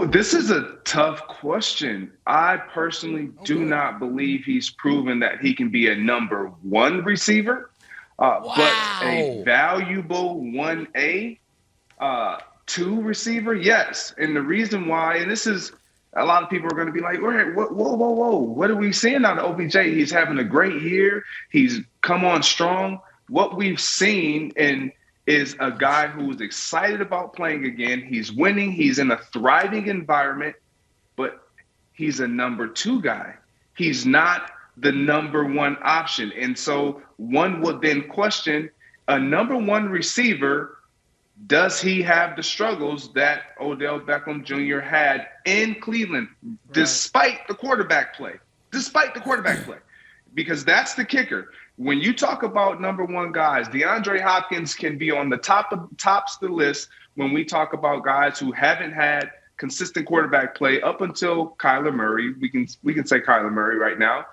This is a tough question. I personally do not believe he's proven that he can be a number one receiver, but a Wow. valuable 1A, two receiver, yes. And the reason why, and this is a lot of people are going to be like, whoa, whoa, whoa, whoa. What are we seeing out of OBJ? He's having a great year. He's come on strong. What we've seen is a guy who's excited about playing again. He's winning. He's in a thriving environment, but he's a number two guy. He's not the number one option. And so one would then question a number one receiver. Does he have the struggles that Odell Beckham Jr. had in Cleveland, despite the quarterback play? Despite the quarterback play. Because that's the kicker. When you talk about number one guys, DeAndre Hopkins can be on the tops of the list when we talk about guys who haven't had consistent quarterback play up until Kyler Murray. We can say Kyler Murray right now.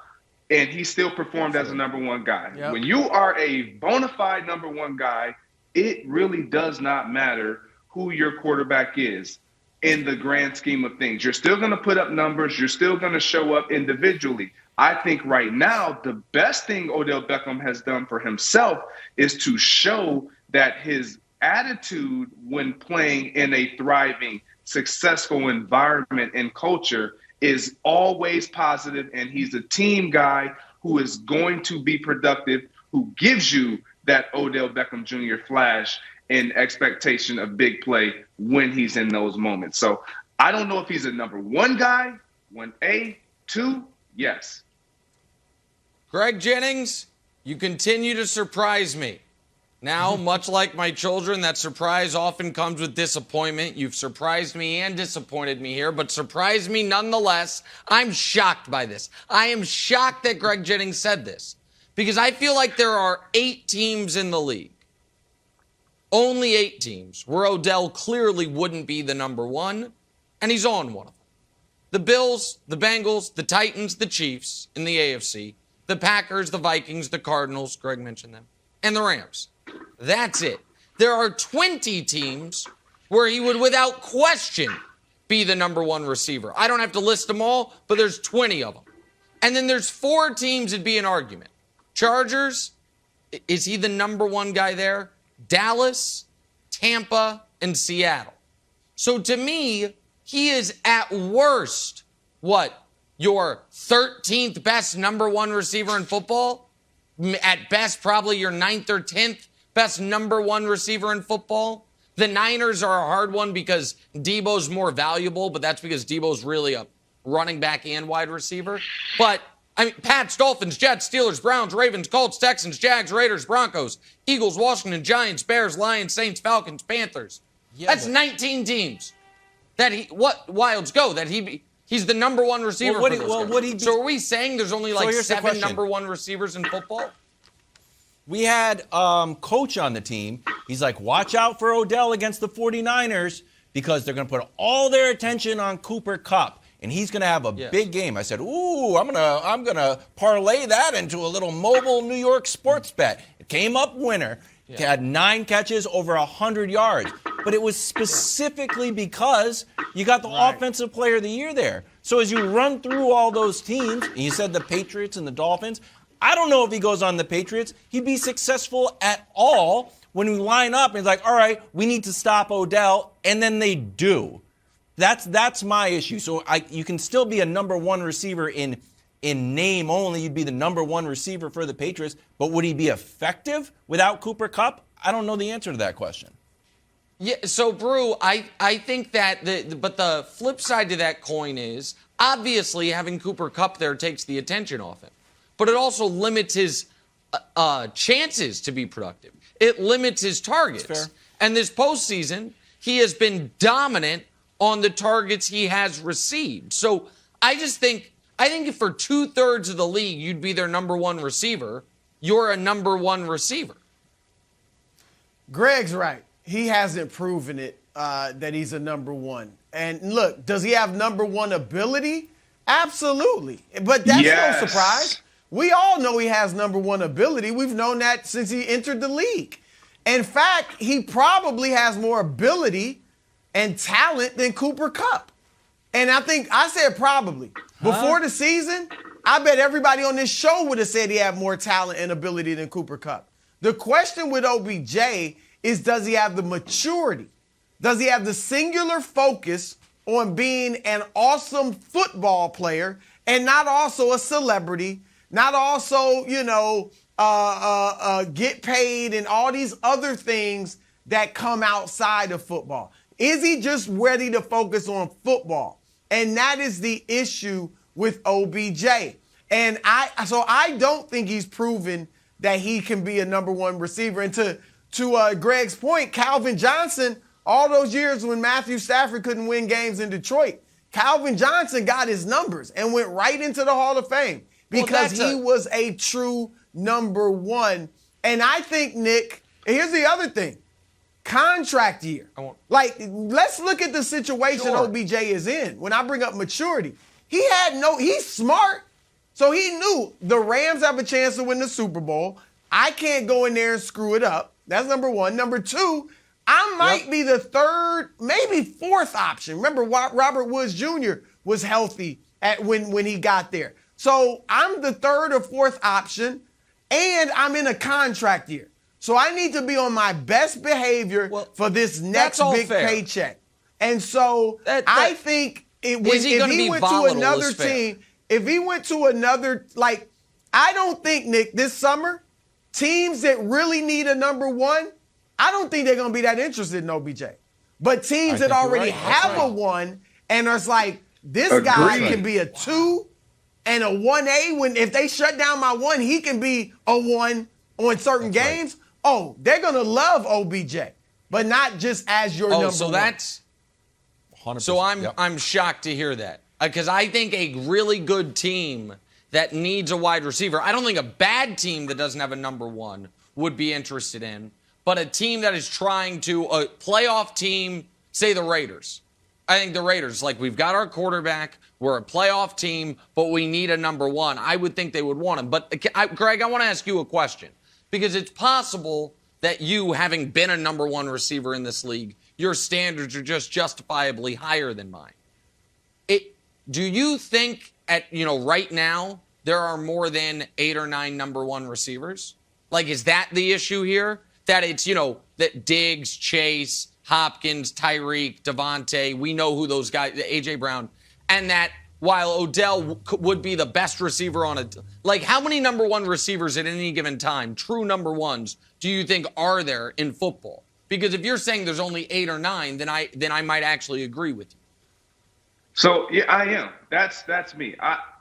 And he still performed as a number one guy. Yep. When you are a bona fide number one guy, it really does not matter who your quarterback is in the grand scheme of things. You're still going to put up numbers. You're still going to show up individually. I think right now the best thing Odell Beckham has done for himself is to show that his attitude when playing in a thriving, successful environment and culture is always positive, and he's a team guy who is going to be productive, who gives you that Odell Beckham Jr. flash and expectation of big play when he's in those moments. So I don't know if he's a number one guy, 1A, 2, yes. Greg Jennings, you continue to surprise me. Now, much like my children, that surprise often comes with disappointment. You've surprised me and disappointed me here, but surprised me nonetheless. I'm shocked by this. I am shocked that Greg Jennings said this because I feel like there are 8 teams in the league, only 8 teams, where Odell clearly wouldn't be the number one, and he's on one of them. The Bills, the Bengals, the Titans, the Chiefs in the AFC, the Packers, the Vikings, the Cardinals, Greg mentioned them, and the Rams. That's it. There are 20 teams where he would, without question, be the number one receiver. I don't have to list them all, but there's 20 of them. And then there's 4 teams that'd be an argument. Chargers, is he the number one guy there? Dallas, Tampa, and Seattle. So to me, he is at worst, your 13th best number one receiver in football? At best, probably your 9th or 10th best number one receiver in football. The Niners are a hard one because Debo's more valuable, but that's because Debo's really a running back and wide receiver. But, I mean, Pats, Dolphins, Jets, Steelers, Browns, Ravens, Colts, Texans, Jags, Raiders, Broncos, Eagles, Washington, Giants, Bears, Lions, Saints, Falcons, Panthers. Yeah, that's 19 teams that he's the number one receiver for those guys. So are we saying there's only like 7 number one receivers in football? We had Coach on the team. He's like, watch out for Odell against the 49ers because they're going to put all their attention on Cooper Kupp, and he's going to have a big game. I said, ooh, I'm gonna parlay that into a little mobile New York sports bet. It came up winner. He had 9 catches, over 100 yards. But it was specifically because you got the offensive player of the year there. So as you run through all those teams, and you said the Patriots and the Dolphins, I don't know if he goes on the Patriots. He'd be successful at all when we line up and he's like, all right, we need to stop Odell, and then they do. That's my issue. So you can still be a number one receiver in name only. You'd be the number one receiver for the Patriots, but would he be effective without Cooper Kupp? I don't know the answer to that question. Yeah, so Brew, I think that but the flip side to that coin is obviously having Cooper Kupp there takes the attention off him. But it also limits his chances to be productive. It limits his targets. That's fair. And this postseason, he has been dominant on the targets he has received. So I think if for 2/3 of the league you'd be their number one receiver, you're a number one receiver. Greg's right. He hasn't proven it that he's a number one. And look, does he have number one ability? Absolutely. But that's no surprise. We all know he has number one ability. We've known that since he entered the league. In fact, he probably has more ability and talent than Cooper Kupp. And I think I said probably. Before the season, I bet everybody on this show would have said he had more talent and ability than Cooper Kupp. The question with OBJ is, does he have the maturity? Does he have the singular focus on being an awesome football player and not also a celebrity, not also, get paid and all these other things that come outside of football? Is he just ready to focus on football? And that is the issue with OBJ. And I don't think he's proven that he can be a number one receiver. And to Greg's point, Calvin Johnson, all those years when Matthew Stafford couldn't win games in Detroit, Calvin Johnson got his numbers and went right into the Hall of Fame because he was a true number one. And I think, Nick, and here's the other thing, contract year. Let's look at the situation OBJ is in. When I bring up maturity, he's smart. So he knew the Rams have a chance to win the Super Bowl. I can't go in there and screw it up. That's number one. Number two, I might be the third, maybe fourth option. Remember, Robert Woods Jr. was healthy when he got there. So I'm the third or fourth option, and I'm in a contract year. So I need to be on my best behavior for this next big paycheck. And so I think if he went to another team, if he went to another, I don't think, Nick, this summer, teams that really need a number one, I don't think they're going to be that interested in OBJ. But teams that already have a one and are like, this guy can be a 2 and a 1A. If they shut down my 1, he can be a 1 on certain games. Oh, they're going to love OBJ, but not just as your number so one. That's 100%. So I'm shocked to hear that. Because I think a really good team that needs a wide receiver, I don't think a bad team that doesn't have a number one would be interested in, but a team that is trying to, a playoff team, say the Raiders. I think the Raiders, we've got our quarterback, we're a playoff team, but we need a number one. I would think they would want him. But, Greg, I want to ask you a question. Because it's possible that you, having been a number one receiver in this league, your standards are just justifiably higher than mine. Do you think right now there are more than 8 or 9 number one receivers? Is that the issue here? That it's, that Diggs, Chase, Hopkins, Tyreek, Devontae, we know who those guys, A.J. Brown, and that while Odell would be the best receiver on a, how many number one receivers at any given time, true number ones, do you think are there in football? Because if you're saying there's only 8 or 9, then I might actually agree with you. So yeah, I am. That's me.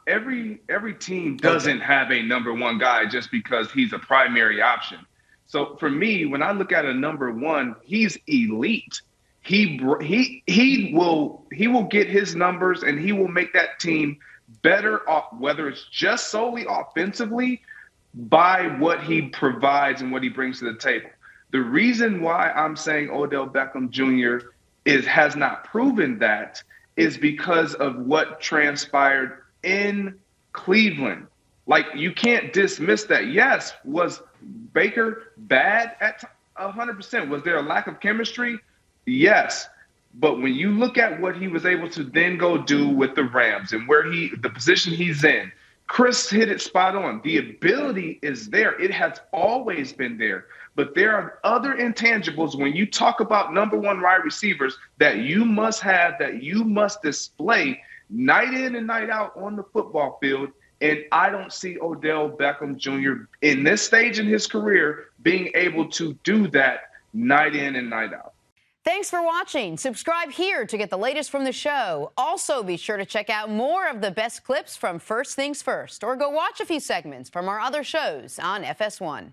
Every team doesn't have a number one guy just because he's a primary option. So for me, when I look at a number one, he's elite. He will get his numbers and he will make that team better off, whether it's just solely offensively, by what he provides and what he brings to the table. The reason why I'm saying Odell Beckham Jr. has not proven that is because of what transpired in Cleveland. You can't dismiss that. Yes, was Baker bad at 100%? Was there a lack of chemistry? Yes. But when you look at what he was able to then go do with the Rams and the position he's in, Chris hit it spot on. The ability is there. It has always been there. But there are other intangibles when you talk about number one wide receivers that you must have, that you must display night in and night out on the football field. And I don't see Odell Beckham Jr. in this stage in his career being able to do that night in and night out. Thanks for watching. Subscribe here to get the latest from the show. Also, be sure to check out more of the best clips from First Things First, or go watch a few segments from our other shows on FS1.